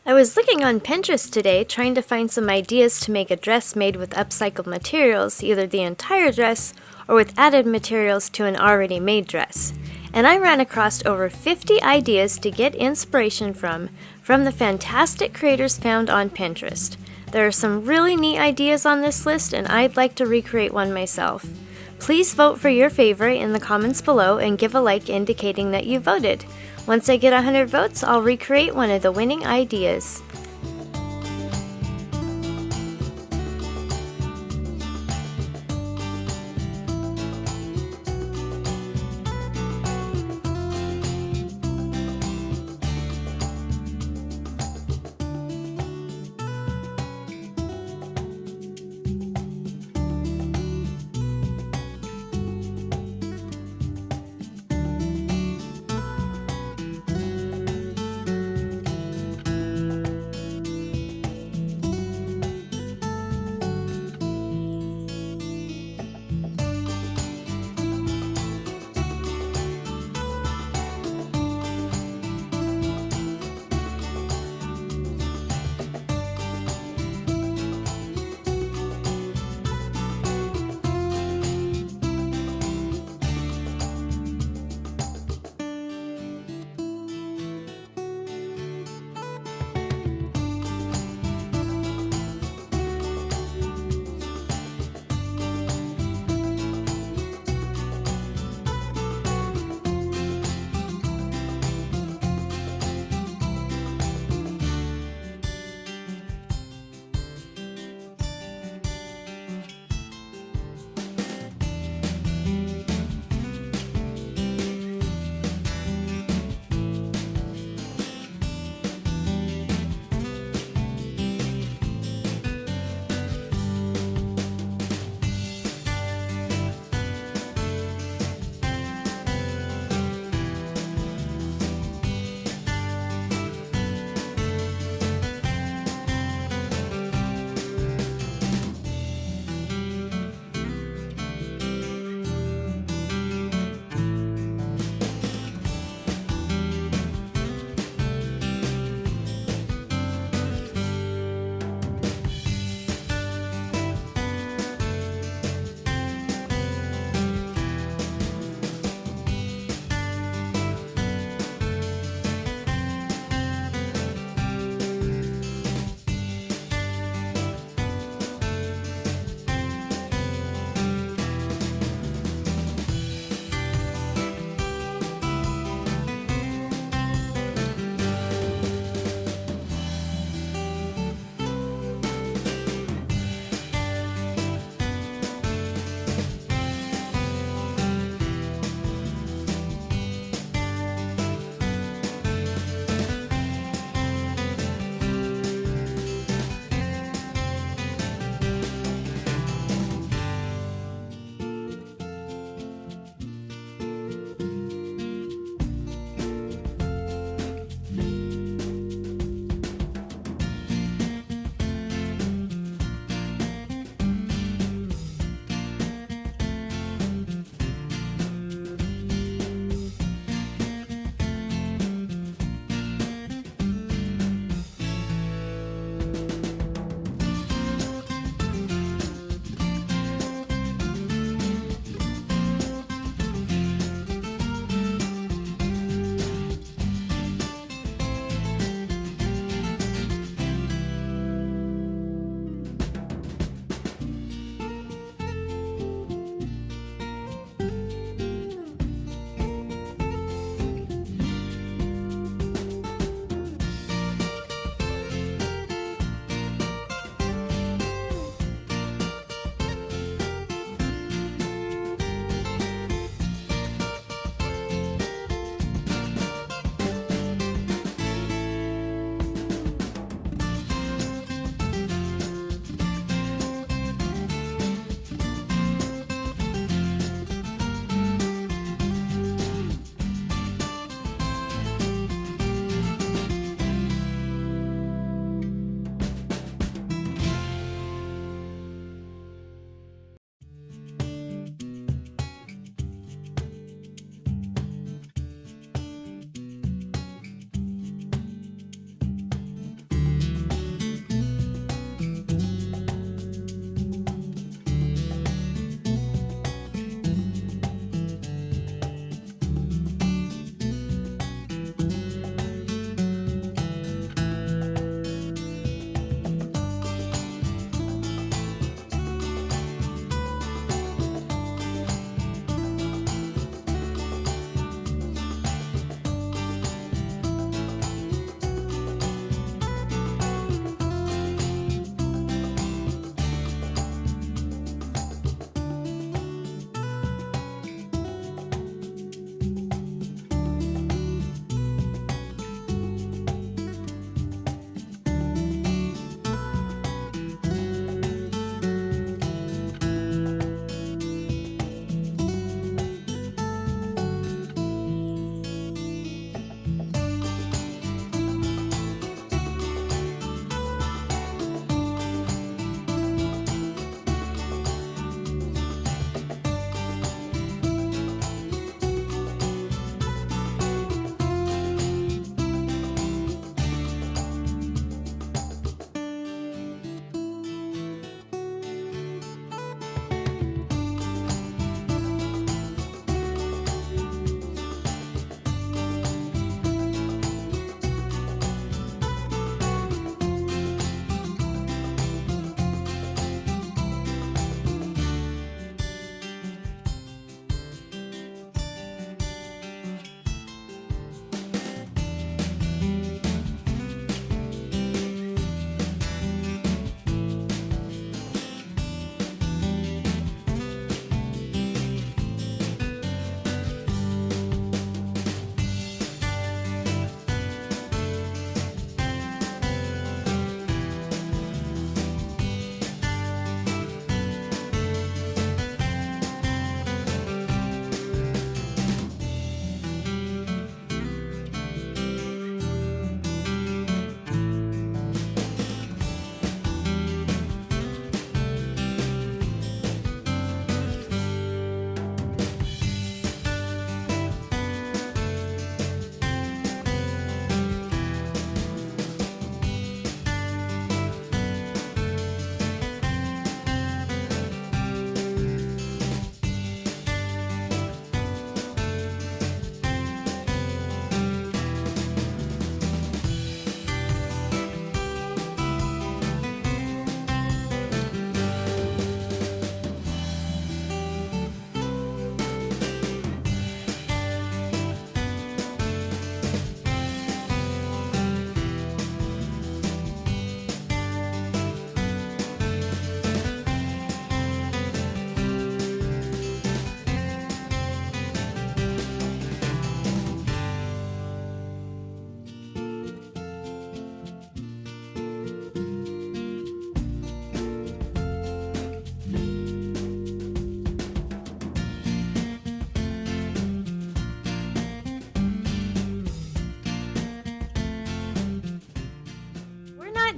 I was looking on Pinterest today trying to find some ideas to make a dress made with upcycled materials, either the entire dress or with added materials to an already made dress. And I ran across over 50 ideas to get inspiration from the fantastic creators found on Pinterest. There are some really neat ideas on this list, and I'd like to recreate one myself. Please vote for your favorite in the comments below and give a like indicating that you voted. Once I get 100 votes, I'll recreate one of the winning ideas.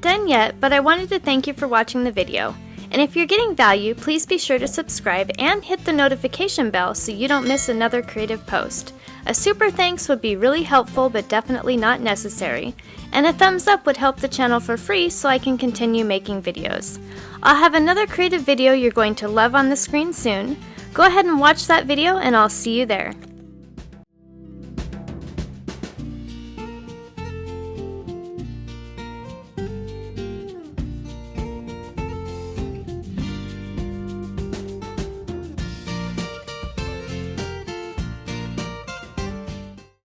not done yet, but I wanted to thank you for watching the video. And if you're getting value, please be sure to subscribe and hit the notification bell so you don't miss another creative post. A super thanks would be really helpful but definitely not necessary. And a thumbs up would help the channel for free so I can continue making videos. I'll have another creative video you're going to love on the screen soon. Go ahead and watch that video and I'll see you there.